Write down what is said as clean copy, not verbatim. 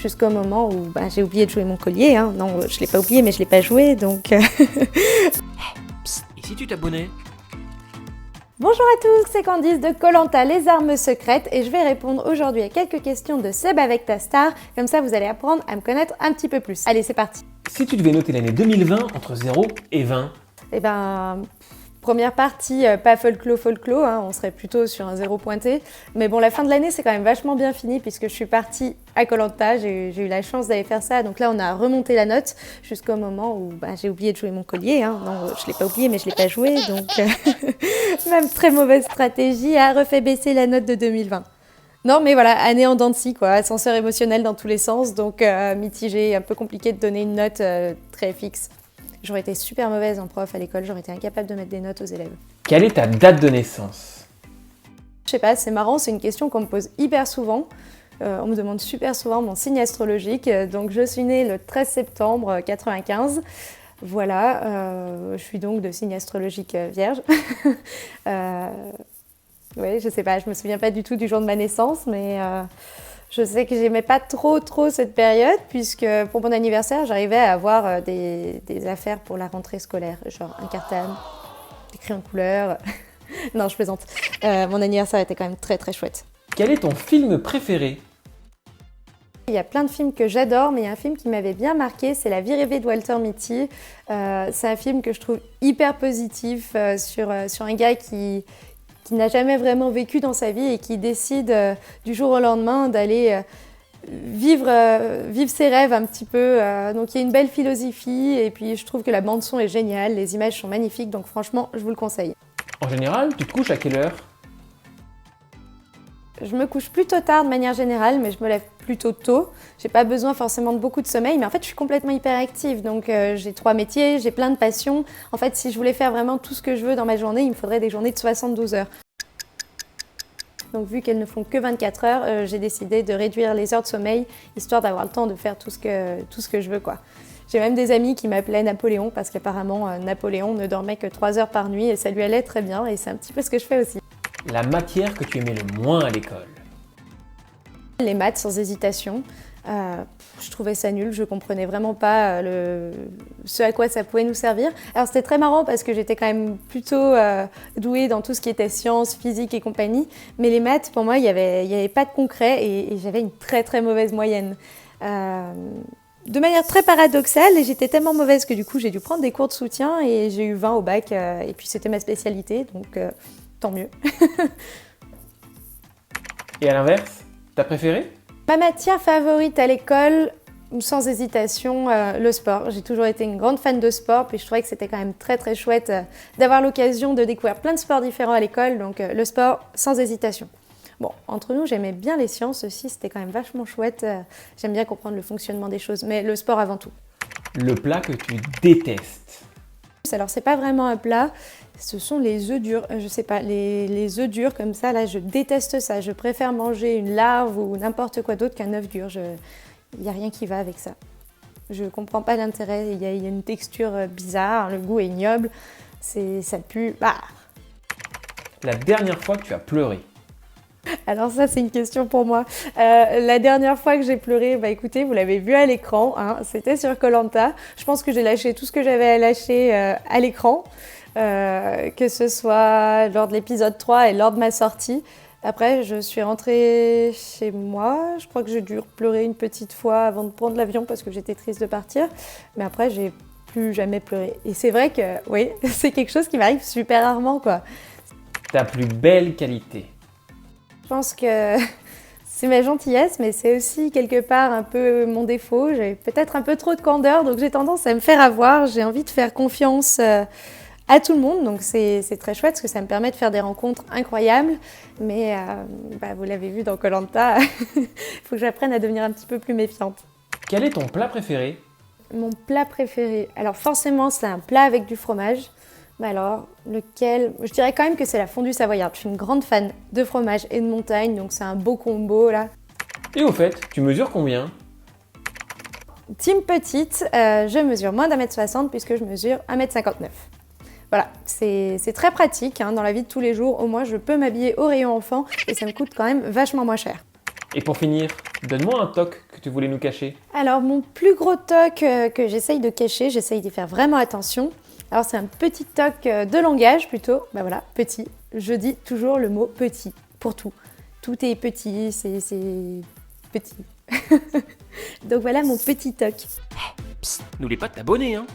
jusqu'au moment où j'ai oublié de jouer mon collier. Hein. Non, je l'ai pas oublié, mais je l'ai pas joué, donc... Psst, et si tu t'abonnais? Bonjour à tous, c'est Candice de Koh-Lanta, les armes secrètes, et je vais répondre aujourd'hui à quelques questions de Seb avec ta star, comme ça vous allez apprendre à me connaître un petit peu plus. Allez, c'est parti. Si tu devais noter l'année 2020 entre 0 et 20? Eh ben, première partie, pas folklore, hein, on serait plutôt sur un 0 pointé. Mais bon, la fin de l'année, c'est quand même vachement bien fini puisque je suis partie à Koh-Lanta, j'ai eu la chance d'aller faire ça. Donc là, on a remonté la note jusqu'au moment où j'ai oublié de jouer mon collier. Hein. Non, je l'ai pas oublié, mais je l'ai pas joué. Donc, même très mauvaise stratégie a refait baisser la note de 2020. Non, mais voilà, année en dents de scie, quoi. Ascenseur émotionnel dans tous les sens. Donc, mitigé, un peu compliqué de donner une note très fixe. J'aurais été super mauvaise en prof à l'école, j'aurais été incapable de mettre des notes aux élèves. Quelle est ta date de naissance? Je sais pas, c'est marrant, c'est une question qu'on me pose hyper souvent. On me demande super souvent mon signe astrologique. Donc je suis née le 13 septembre 95. Voilà, je suis donc de signe astrologique vierge. Oui, je sais pas, je me souviens pas du tout du jour de ma naissance, mais... Je sais que j'aimais pas trop cette période puisque pour mon anniversaire, j'arrivais à avoir des affaires pour la rentrée scolaire, genre un cartable, des crayons de couleur. Non, je plaisante. Mon anniversaire était quand même très chouette. Quel est ton film préféré? Il y a plein de films que j'adore, mais il y a un film qui m'avait bien marqué, c'est La vie rêvée de Walter Mitty. C'est un film que je trouve hyper positif sur un gars qui n'a jamais vraiment vécu dans sa vie et qui décide du jour au lendemain d'aller vivre ses rêves un petit peu. Donc il y a une belle philosophie et puis je trouve que la bande son est géniale, les images sont magnifiques, donc franchement je vous le conseille. En général, tu te couches à quelle heure? Je me couche plutôt tard de manière générale, mais je me lève plutôt tôt. J'ai pas besoin forcément de beaucoup de sommeil, mais en fait je suis complètement hyperactive. Donc j'ai 3 métiers, j'ai plein de passions. En fait, si je voulais faire vraiment tout ce que je veux dans ma journée, il me faudrait des journées de 72 heures. Donc vu qu'elles ne font que 24 heures, j'ai décidé de réduire les heures de sommeil, histoire d'avoir le temps de faire tout ce que je veux, quoi. J'ai même des amis qui m'appelaient Napoléon, parce qu'apparemment Napoléon ne dormait que 3 heures par nuit et ça lui allait très bien, et c'est un petit peu ce que je fais aussi. La matière que tu aimais le moins à l'école? Les maths, sans hésitation. Je trouvais ça nul, je comprenais vraiment pas ce à quoi ça pouvait nous servir. Alors c'était très marrant parce que j'étais quand même plutôt douée dans tout ce qui était sciences, physique et compagnie, mais les maths, pour moi, il y avait pas de concret et j'avais une très mauvaise moyenne. De manière très paradoxale, et j'étais tellement mauvaise que du coup j'ai dû prendre des cours de soutien et j'ai eu 20 au bac et puis c'était ma spécialité, donc tant mieux. Et à l'inverse, ta préférée? Ma matière favorite à l'école, sans hésitation, le sport. J'ai toujours été une grande fan de sport, puis je trouvais que c'était quand même très chouette d'avoir l'occasion de découvrir plein de sports différents à l'école, donc le sport, sans hésitation. Bon, entre nous, j'aimais bien les sciences aussi, c'était quand même vachement chouette. J'aime bien comprendre le fonctionnement des choses, mais le sport avant tout. Le plat que tu détestes? Alors, c'est pas vraiment un plat, ce sont les œufs durs. Je sais pas, les œufs durs comme ça, là, je déteste ça. Je préfère manger une larve ou n'importe quoi d'autre qu'un œuf dur. Il n'y a rien qui va avec ça. Je comprends pas l'intérêt, il y a une texture bizarre, le goût est ignoble, ça pue. Ah. La dernière fois que tu as pleuré? Alors ça, c'est une question pour moi. La dernière fois que j'ai pleuré, écoutez, vous l'avez vu à l'écran, hein, c'était sur Koh-Lanta. Je pense que j'ai lâché tout ce que j'avais à lâcher à l'écran, que ce soit lors de l'épisode 3 et lors de ma sortie. Après, je suis rentrée chez moi. Je crois que j'ai dû pleurer une petite fois avant de prendre l'avion parce que j'étais triste de partir. Mais après, j'ai plus jamais pleuré. Et c'est vrai que, oui, c'est quelque chose qui m'arrive super rarement, quoi. Ta plus belle qualité? Je pense que c'est ma gentillesse, mais c'est aussi quelque part un peu mon défaut. J'ai peut-être un peu trop de candeur, donc j'ai tendance à me faire avoir. J'ai envie de faire confiance à tout le monde, donc c'est très chouette parce que ça me permet de faire des rencontres incroyables. Mais vous l'avez vu dans Koh-Lanta, il faut que j'apprenne à devenir un petit peu plus méfiante. Quel est ton plat préféré? Mon plat préféré? Alors forcément, c'est un plat avec du fromage. Mais alors, lequel? Je dirais quand même que c'est la fondue savoyarde. Je suis une grande fan de fromage et de montagne, donc c'est un beau combo là. Et au fait, tu mesures combien? Team petite, je mesure moins d'1m60 puisque je mesure 1m59. Voilà, c'est très pratique hein, dans la vie de tous les jours. Au moins, je peux m'habiller au rayon enfant et ça me coûte quand même vachement moins cher. Et pour finir, donne-moi un toc que tu voulais nous cacher. Alors mon plus gros toc que j'essaye de cacher, j'essaye d'y faire vraiment attention. Alors c'est un petit toc de langage plutôt, bah voilà, petit. Je dis toujours le mot petit pour tout. Tout est petit, c'est petit. Donc voilà mon petit toc. Psst, n'oublie pas de t'abonner, hein.